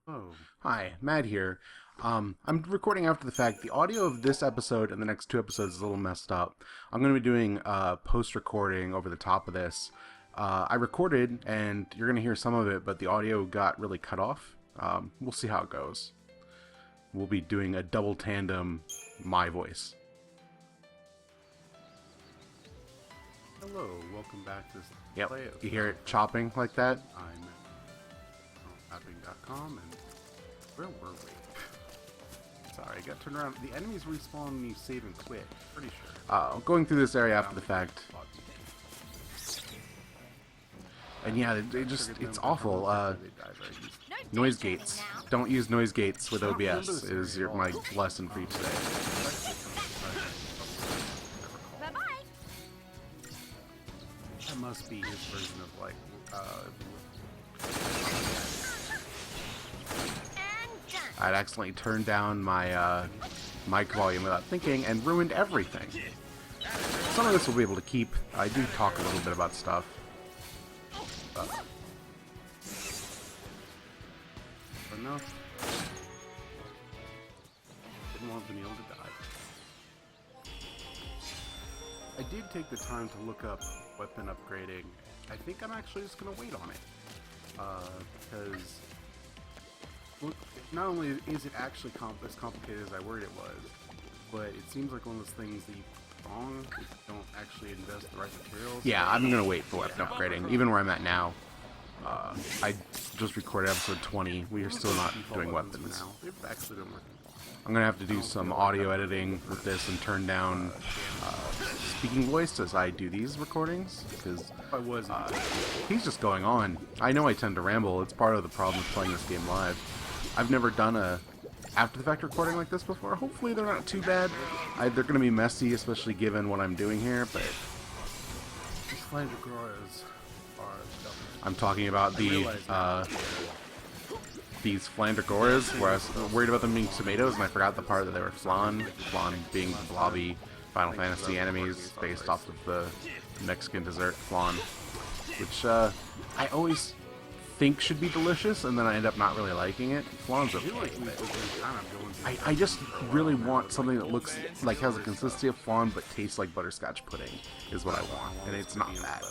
Oh, Hi, Matt here. I'm recording after the fact. The audio of this episode and the next two episodes is a little messed up. I'm going to be doing post-recording over the top of this. I recorded, and you're going to hear some of it, but the audio got really cut off. We'll see how it goes. We'll be doing a double tandem, my voice. hello. Welcome back to Yep. Play It. You hear it chopping like that? I'm at mapping.com and where were we? Sorry, I got turned around. The enemies respawn when you save and quit. Pretty sure. Going through this area after the fact. And yeah, it's awful. Noise gates. Don't use noise gates with OBS is my lesson for you today. That must be his version of like I'd accidentally turned down my mic volume without thinking and ruined everything. Some of this we'll be able to keep. I do talk a little bit about stuff. enough. Didn't want Vanille to die. I did take the time to look up weapon upgrading. I think I'm actually just going to wait on it. Because look, not only is it actually as complicated as I worried it was, but it seems like one of those things that you wrong if you don't actually invest the right materials. Yeah, I'm gonna wait for weapon upgrading, even where I'm at now. I just recorded episode 20. We are still not doing weapons. Now. They've actually been working. I'm gonna have to do some audio editing with this and turn down speaking voice as I do these recordings because I was he's just going on. I know I tend to ramble. It's part of the problem with playing this game live. I've never done a after the fact recording like this before. Hopefully they're not too bad. They're gonna be messy, especially given what I'm doing here. But these flamboyants are I'm talking about these flandragoras, where I was worried about them being tomatoes, and I forgot the part that they were flan. Flan being blobby Final Fantasy enemies based off of the Mexican dessert flan, which I always think should be delicious, and then I end up not really liking it. Flan's okay, but I just really want something that looks like has a consistency of flan but tastes like butterscotch pudding is what I want, and it's not that.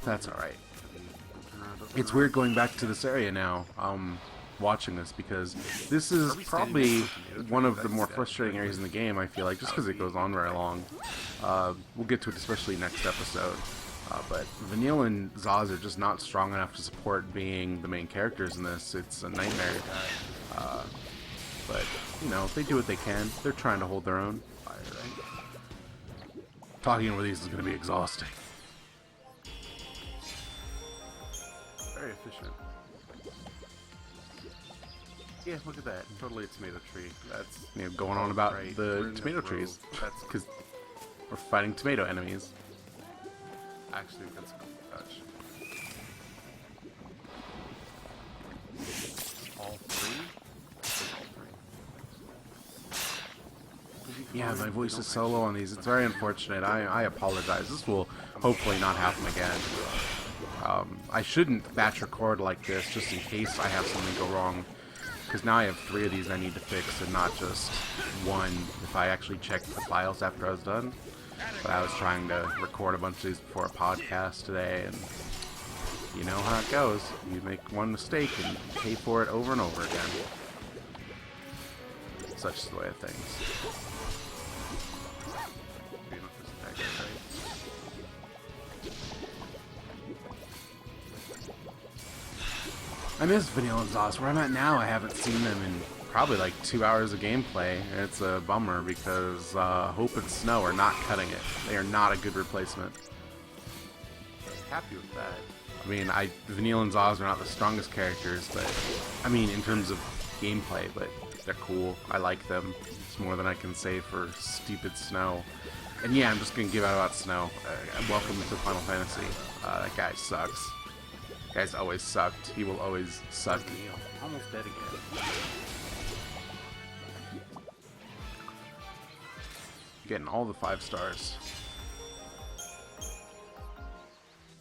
That's alright. It's weird going back to this area now, watching this, because this is probably one of the more frustrating areas in the game, I feel like, just because it goes on very long. We'll get to it especially next episode. But Vanille and Zaz are just not strong enough to support being the main characters in this. It's a nightmare. But, you know, they do what they can. They're trying to hold their own. Talking over these is going to be exhausting. Very efficient. Yeah, look at that. Totally a tomato tree. That's Going on about the tomato trees. That's because we're fighting tomato enemies. Actually, that's a cool touch. All three? Yeah, my voice is so low on these. It's very unfortunate. I apologize. This will hopefully not happen again. I shouldn't batch record like this just in case I have something go wrong. Because now I have 3 of these I need to fix and not just one if I actually checked the files after I was done. But I was trying to record a bunch of these before a podcast today, and you know how it goes. You make one mistake and pay for it over and over again. Such is the way of things. I miss Vanilla and Zaz. Where I'm at now, I haven't seen them in probably like 2 hours of gameplay. It's a bummer because Hope and Snow are not cutting it. They are not a good replacement. Happy with that. I mean, Vanilla and Zaz are not the strongest characters, but I mean, in terms of gameplay, but they're cool. I like them. It's more than I can say for stupid Snow. And yeah, I'm just gonna give out about Snow. Welcome to Final Fantasy. That guy sucks. Guy's always sucked. He will always suck. Almost dead again. Getting all the 5 stars.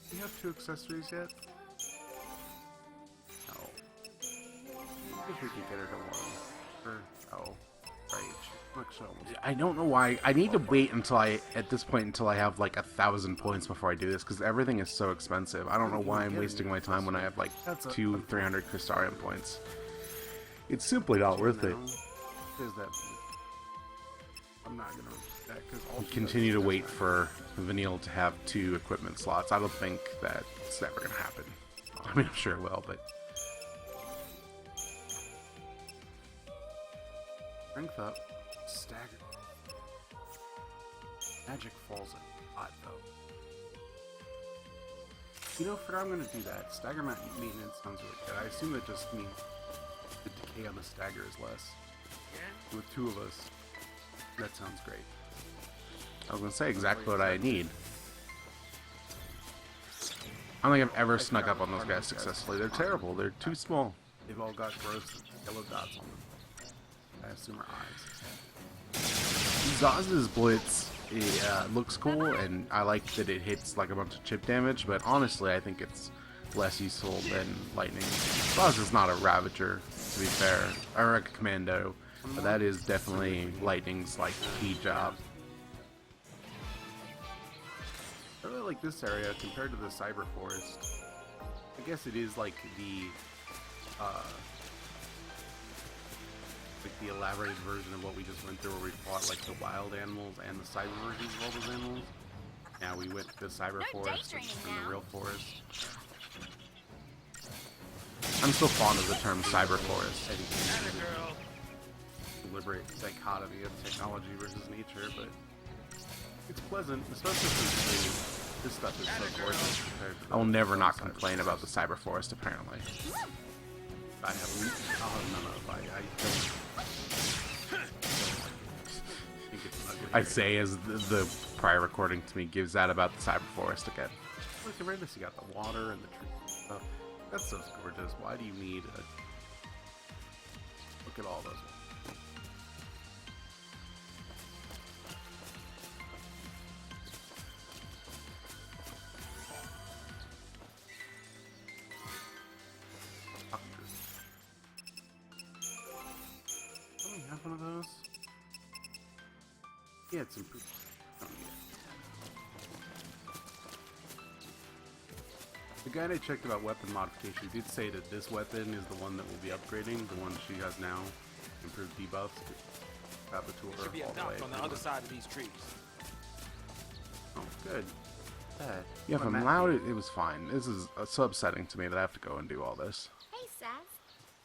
Do you have 2 accessories yet? wish we could get her to 1. Oh, right. Actually, almost. I don't know why. I need to wait until at this point, until I have like 1,000 points before I do this, because everything is so expensive. I don't know why I'm wasting my time when I have like 300 Crystarium points. It's simply not worth it. There's that. I'm not gonna that because Continue to wait for Vanille to have 2 equipment slots. I don't think that's ever gonna happen. I mean, I'm sure it will, but strength up, stagger. Magic falls a lot though. You know, for I'm gonna do that. Stagger maintenance sounds really good. I assume that just means the decay on the stagger is less. With 2 of us, that sounds great. I was gonna say exactly what I need. I don't think I've ever snuck up on those guys successfully. They're terrible. They're too small. They've all got gross yellow dots on them. I assume are eyes. Zaz's Blitz looks cool, and I like that it hits like a bunch of chip damage, but honestly, I think it's less useful than Lightning. Zaz is not a Ravager, to be fair, or a Commando, but that is definitely Lightning's like key job. I really like this area compared to the Cyber Forest. I guess it is like the elaborated version of what we just went through, where we fought like the wild animals and the cyber versions of all those animals. Now we went to the Cyber Forest and the real forest. I'm still fond of the term Cyber Forest. Deliberate dichotomy of technology versus nature, but it's pleasant, especially since this stuff is so gorgeous compared to I will never not complain about the Cyber Forest, apparently. I'll have none of. I think it's ugly. I say as the prior recording to me gives that about the Cyber Forest again. Look, horrendous. You got the water and the trees and stuff. That's so gorgeous. Why do you need a... Look at all those. One of those? Yeah, it's improved. Oh, yeah. The guide I checked about weapon modification did say that this weapon is the one that will be upgrading, the one she has now. Improved debuffs. Saboteur Should be a all the knock way. on the other side of these trees. Oh, good. Yeah, if I'm loud, it was fine. This is so upsetting to me that I have to go and do all this. Hey, Saz.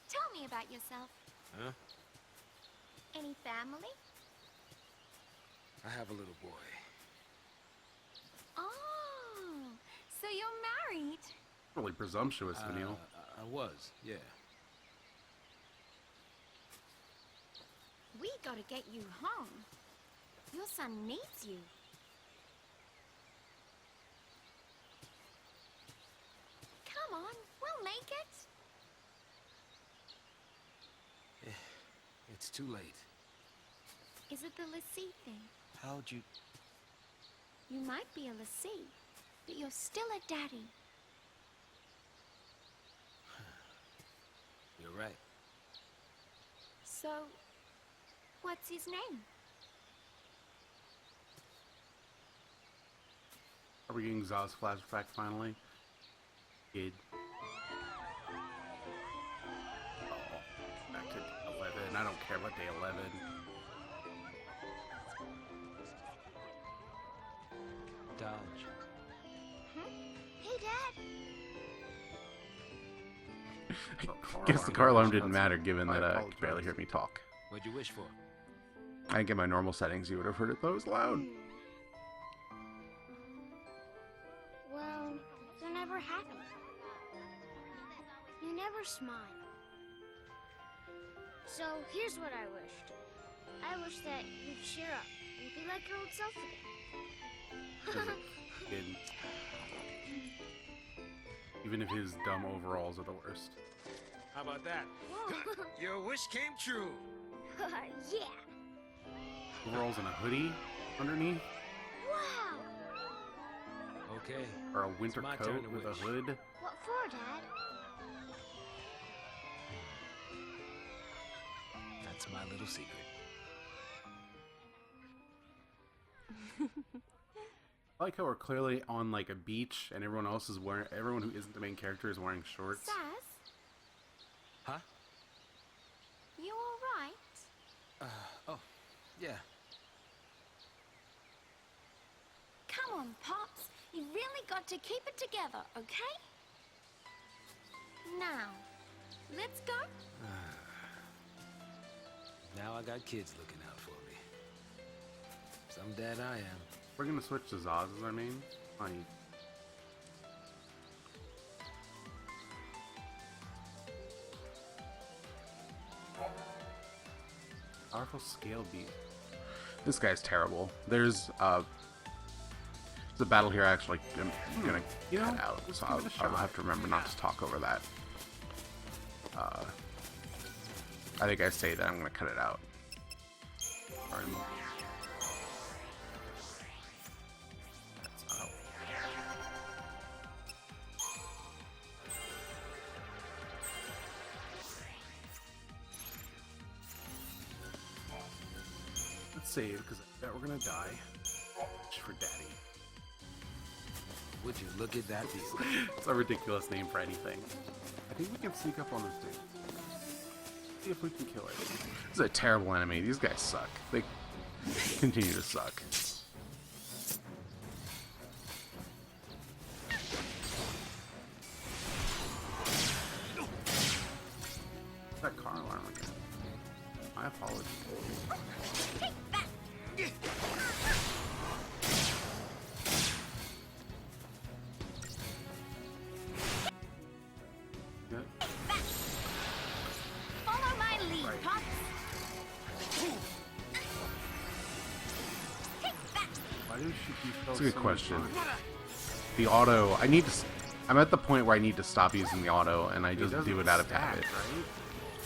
Tell me about yourself. Huh? Any family? I have a little boy. Oh, so you're married. Really presumptuous, Vanille. I was, yeah. We gotta get you home. Your son needs you. Come on, we'll make it. It's too late. Is it the Lassie thing? How'd you... You might be a Lassie, but you're still a daddy. You're right. So, what's his name? Are we getting Zaz flashback finally? Kid. Back to 11. I don't care what day 11. Dodge. Hey, Dad. Guess the car alarm didn't matter, given that you could barely hear me talk. What'd you wish for? I didn't get my normal settings. You would have heard it though. It was loud. Well, you're never happy. You never smile. So here's what I wished. I wish that you'd cheer up and be like your old self again. Kid. Even if his dumb overalls are the worst. How about that? Whoa. Your wish came true. Yeah. Overalls and a hoodie underneath? Wow. Okay. Or a winter my coat turn to with a wish. hood? What for, Dad? It's my little secret. I like how we're clearly on like a beach and everyone else is wearing, everyone who isn't the main character is wearing shorts. Sass, Huh? you alright? Oh, yeah. Come on, Pops. You really got to keep it together, okay? Now, let's go. Now I got kids looking out for me. Some dad I am. We're gonna switch to Zaz as our main. Like, powerful scale beat. This guy's terrible. There's a battle here I actually am gonna You know, cut out, let's so give it a I'll shot. have to remember not to talk over that. I think I say that I'm gonna cut it out. Pardon. That's not- Let's save because I bet we're gonna die. Just for daddy. Would you look at that view? It's a ridiculous name for anything. I think we can sneak up on this dude. See if we can kill it. This is a terrible enemy. These guys suck. They continue to suck. That car alarm again. My apologies. Yep. Follow my lead, Right. Pops. Why do she keep That's a good question. The auto, I'm at the point where I need to stop using the auto, and I just do it out of habit. Right?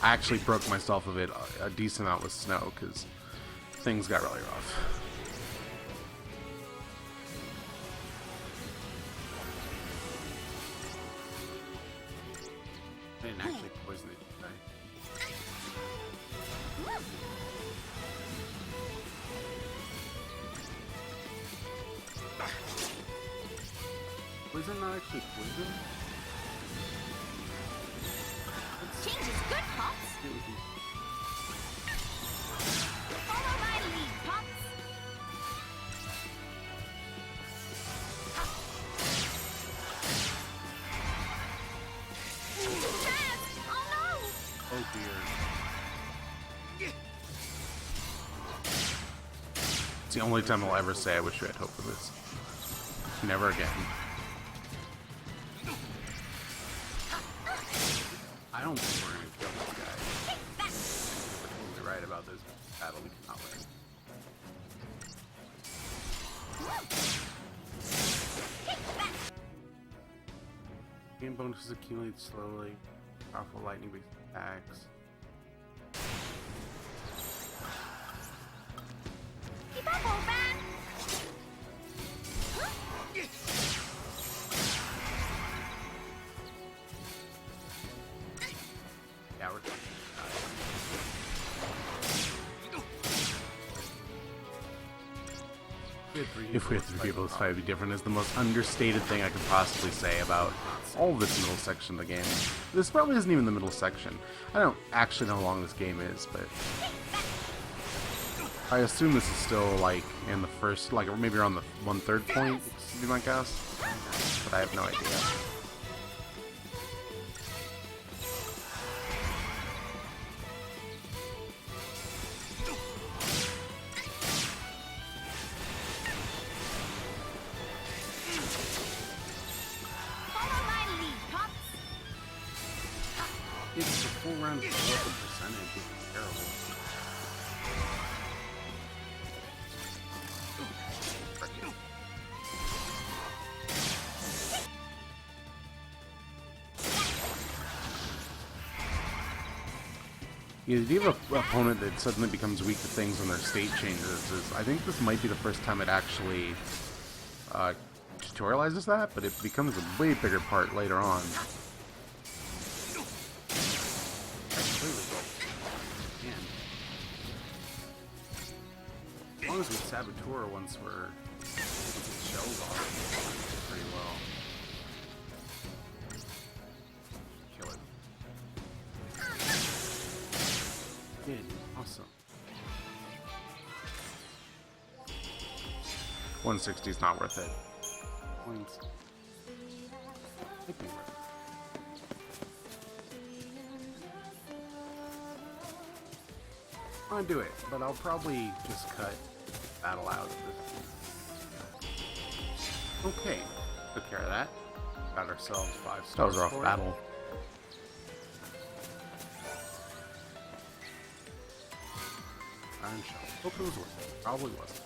I actually broke myself of it a decent amount with snow, because things got really rough. I didn't actually poison it, did I? Poison not actually poison? Change is good, Pops. It would be. Follow my lead, Pops. Sass! Oh no! Oh dear. It's the only time I'll ever say I wish we had hope for this. Never again. I don't think we're gonna kill this guy. We're totally right about this battle. We cannot win. Game bonuses accumulate slowly. Powerful lightning-based attacks. Keep up, old man! Yeah, we're If we had three people, this fight would be different is the most understated thing I could possibly say about all of this middle section of the game. This probably isn't even the middle section. I don't actually know how long this game is, but I assume this is still like in the first, like maybe around the 1/3 point, would be my guess, but I have no idea. Follow my lead, Pops. It's a full round of the percentage, which is terrible. Yeah, the idea of an opponent that suddenly becomes weak to things when their state changes is, I think this might be the first time it actually tutorializes that, but it becomes a way bigger part later on. Completely go. Man. goes with Saboteur once its shells off pretty well. Kill it. Good. Awesome. 160 is not worth it. Points. Could be worth it. I'm gonna do it, but I'll probably just cut battle out of this. Okay, took care of that. Got ourselves 5 stars. That was a rough for it. battle. Iron shell. Hope it was worth it. Probably wasn't.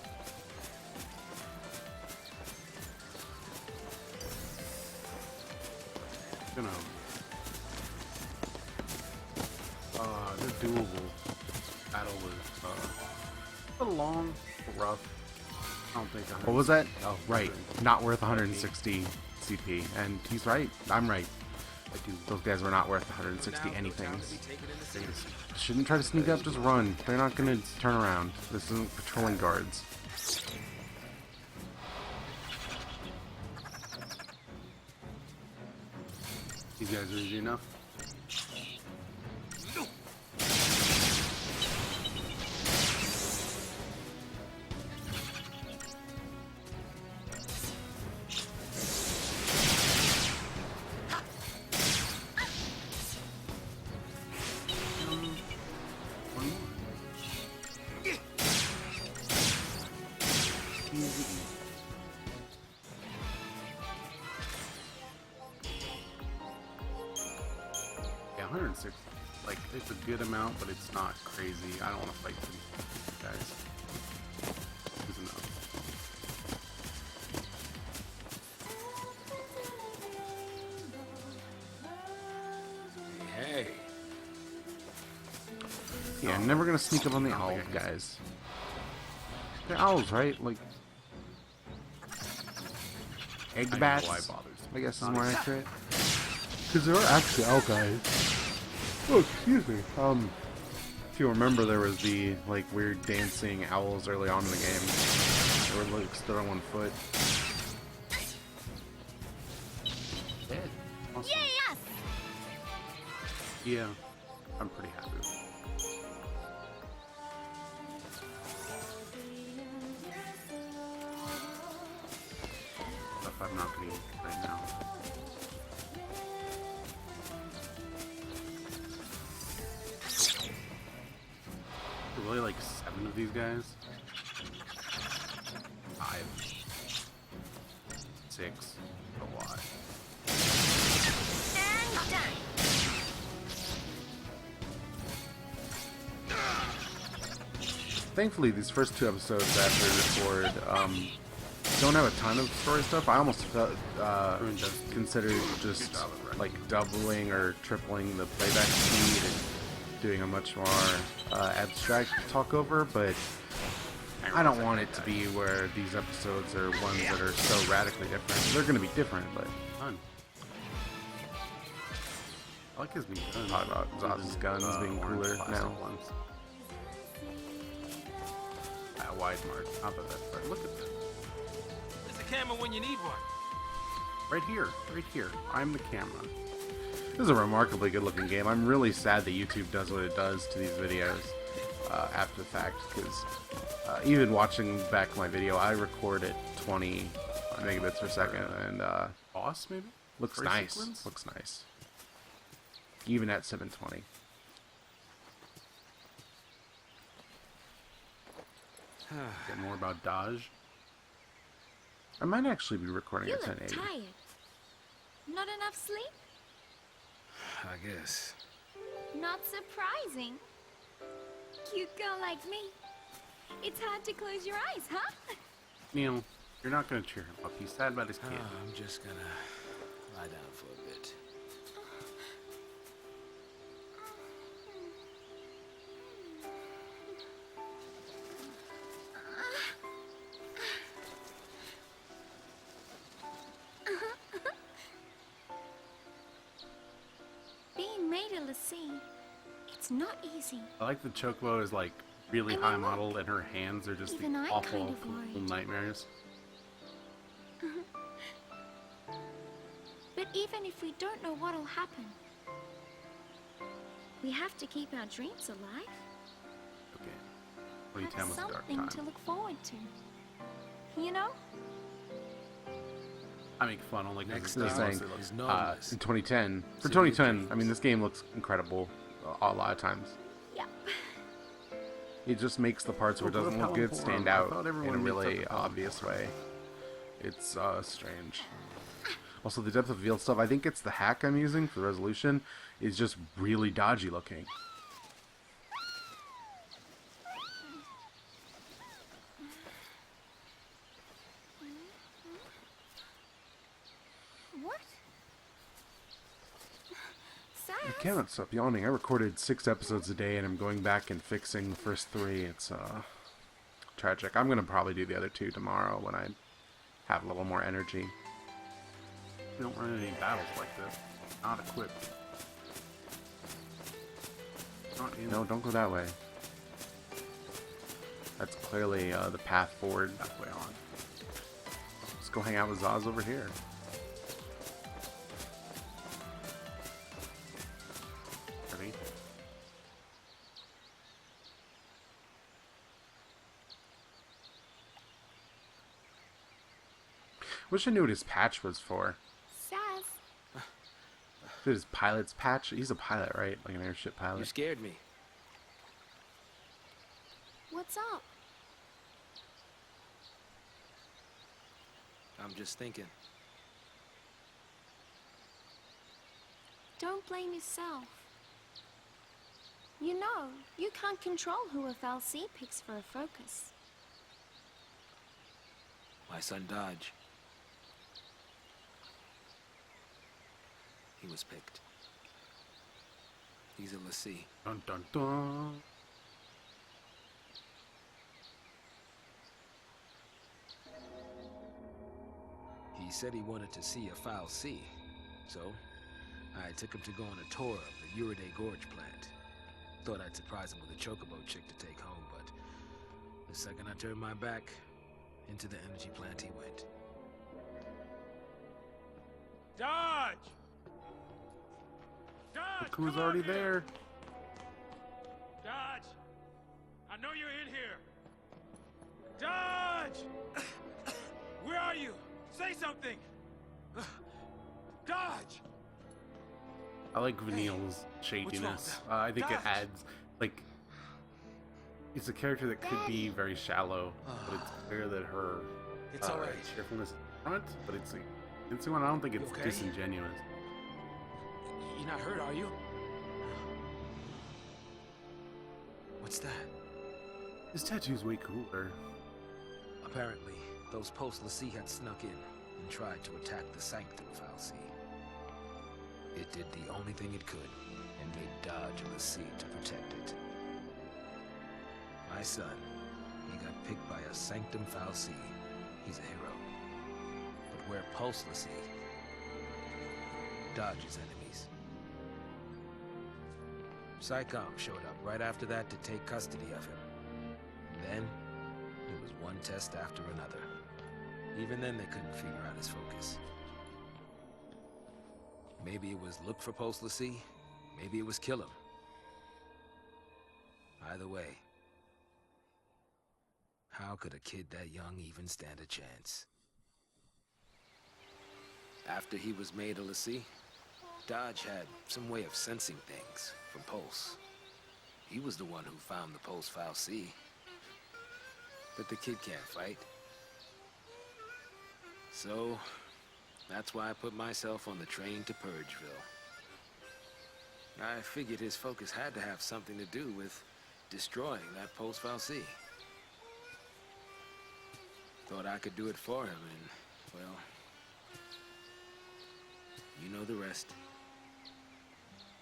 Gonna. The doable battle was a little long, rough. I don't think. What was that? Oh, right. Not worth 160 CP. And he's right. I'm right. I do. Those guys were not worth 160 anything. Things. Shouldn't try to sneak up, just run. They're not gonna turn around. This isn't patrolling guards. These guys are easy enough. One more. Easy. Yeah, 106. Like, it's a good amount, but it's not crazy. I don't want to fight these guys. It's enough. Hey. Yeah, I'm never gonna sneak up on the owl guys. They're owls, right? Like egg I know bats. why it bothers me. I guess is Not more exactly. accurate. Because there are actually owl guys. Oh, excuse me. If you remember, there was the like weird dancing owls early on in the game. They were like stood on one foot. Dead. Awesome. Yes! Yeah, I'm pretty happy with it. Stuff I'm not going to eat right now. There really like 7 of these guys? 5. 6. A lot. And done. Thankfully, these first 2 episodes after record don't have a ton of story stuff. I almost felt, considered just like doubling or tripling the playback speed and doing a much more abstract talkover, but I don't want it to be where these episodes are ones that are so radically different. They're going to be different, but Fun. I like his new guns. Talk about Zaz's guns being orange cooler plastic now. ones. That wide mark. Not the best part. Look at that. There's a camera when you need one. Right here. Right here. I'm the camera. this is a remarkably good looking game. I'm really sad that YouTube does what it does to these videos after the fact, because even watching back my video, I record at 20 megabits per second, and Boss, maybe? looks Story nice. sequence? Looks nice. Even at 720. Get more about Dodge. I might actually be recording You at look 1080. tired. Not enough sleep? I guess. Not surprising. Cute girl like me. It's hard to close your eyes, huh? Neil, you're not going to cheer him up. He's sad about his kid. I'm just gonna lie down for a bit. Being made of the sea, it's not easy. I like the Chocobo is like really And high then look, model, and her hands are just even the I'm awful kind of worried. nightmares. But even if we don't know what'll happen, we have to keep our dreams alive. Okay. 2010 Have was a dark something time. to look forward to. You know? I make fun only because Next the Just game saying, mostly looks is Nautilus. in 2010, for City of 2010, I Dreams. mean, this game looks incredible a lot of times. Yep. It just makes the parts where it Oh, doesn't look look how good stand important. I out thought in everyone a meets up really at the obvious Palm way. It's strange. Also, the depth of field stuff, I think it's the hack I'm using for resolution, is just really dodgy looking. What? Sam? I cannot stop yawning. I recorded 6 episodes a day and I'm going back and fixing the first 3. It's tragic. I'm going to probably do the other 2 tomorrow when I have a little more energy. We don't run any battles like this. Not equipped. Not in No, don't go that way. That's clearly the path forward. that way on. Let's go hang out with Zaz over here. Ready? Wish I knew what his patch was for. Saz? Is it his pilot's patch? He's a pilot, right? Like an airship You pilot. scared me. What's up? I'm just thinking. Don't blame yourself. You know, you can't control who a FLC picks for a focus. My son Dodge. He was picked. He's a lessee. Dun dun dun. He said he wanted to see a foul sea, so I took him to go on a tour of the Uriday Gorge plant. Thought I'd surprise him with a chocobo chick to take home, but the second I turned my back, into the energy plant he went. Dodge! Dodge! Cocoon's come already out here! there. Dodge! I know you're in here! Dodge! Where are you? Say something! Dodge! I like Vanille's shadiness. I think it Dodge! adds, like, it's a character that could be very shallow, but it's clear that her It's all right. cheerfulness is front, but it's like, I don't think it's okay? disingenuous. You're not hurt, are you? What's that? His tattoo's way cooler. Apparently, those post-Lassie had snuck in and tried to attack the Sanctum Fal'Cie. It did the only thing it could and made Dodge a Lassie to protect it. My son, he got picked by a Sanctum Fal'Cie. He's a hero. But we're post-Lassie. Dodge's enemies. Psycom showed up right after that to take custody of him. Then, it was one test after another. Even then, they couldn't figure out his focus. Maybe it was look for Post Lassie, maybe it was kill him. Either way, how could a kid that young even stand a chance? After he was made a Lassie, Dodge had some way of sensing things from Pulse. He was the one who found the Post Fal'Cie. But the kid can't fight. So, that's why I put myself on the train to Purgeville. I figured his focus had to have something to do with destroying that Post Fal'Cie. Thought I could do it for him, and, well, you know the rest.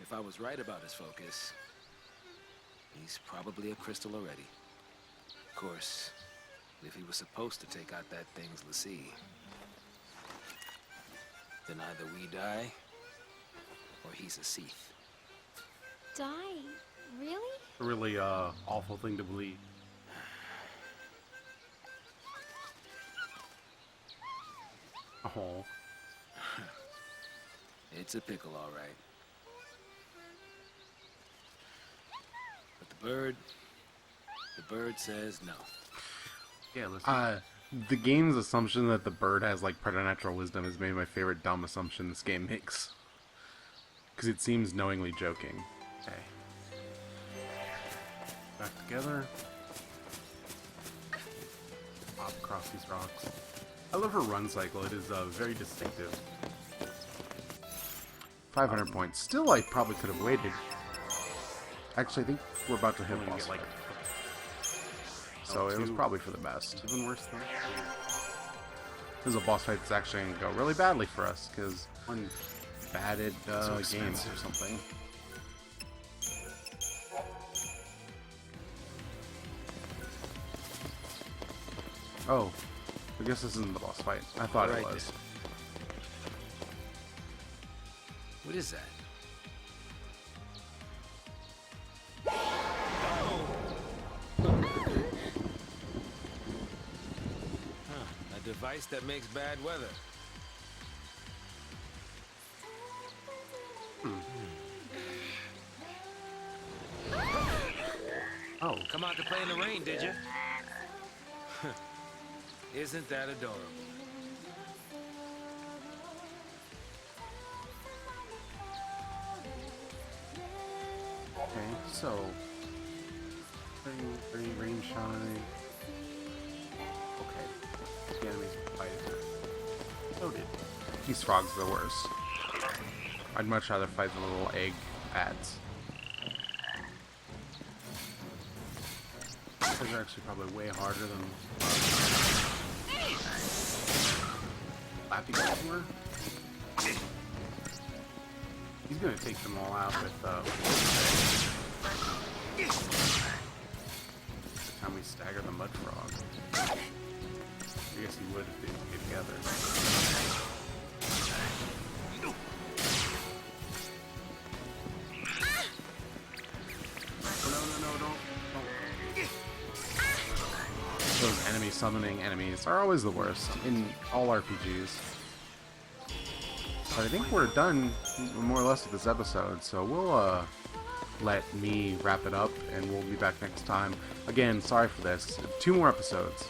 If I was right about his focus, he's probably a crystal already. Of course, if he was supposed to take out that thing's Lassie, then either we die, or he's a Seath. Die? Really? A really awful thing to believe. Oh. It's a pickle, all right. But the bird says no. Yeah, listen. The game's assumption that the bird has like preternatural wisdom is maybe my favorite dumb assumption this game makes. Because it seems knowingly joking. Okay. Back together. Hop across these rocks. I love her run cycle. It is very distinctive. 500 points. Still, I probably could have waited. Actually, I think we're about to hit Only boss get, like, fight. So it was two. probably for the best. Even worse than This is a boss fight that's actually going to go really badly for us, because one. batted So games expensive. or something. Oh, I guess this isn't the boss fight. I thought Right it was. then. What is that? Huh, a device that makes bad weather. Oh, Come out to play in the rain, did you? Isn't that adorable? okay. So, rain shine. Okay. The enemies fight it. Noted. These frogs are the worst. I'd much rather fight the little egg ads. Those are actually probably way harder than Lappy guys were. He's gonna take them all out with the time we stagger the mud frog. I guess he would if they get together. No, don't. Those enemy summoning enemies are always the worst in all RPGs. But I think we're done more or less with this episode, so we'll let me wrap it up and we'll be back next time. Again, sorry for this. 2 more episodes.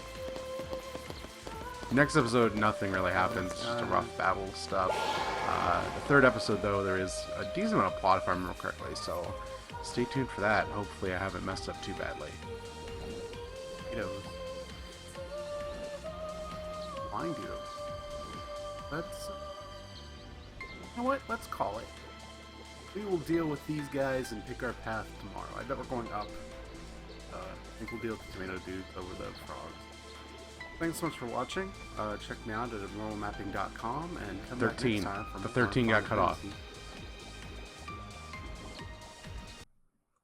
Next episode, nothing really happens, it's just a rough battle stuff. The 3rd episode, though, there is a decent amount of plot if I remember correctly, so stay tuned for that. Hopefully I haven't messed up too badly. Potatoes. Blind you. Let's. You know what? Let's call it. We will deal with these guys and pick our path tomorrow. I bet we're going up. I think we'll deal with the tomato dudes over the frogs. Thanks so much for watching. Check me out at normalmapping.com and come back 13. next time for The more 13 got Final cut off. Fantasy.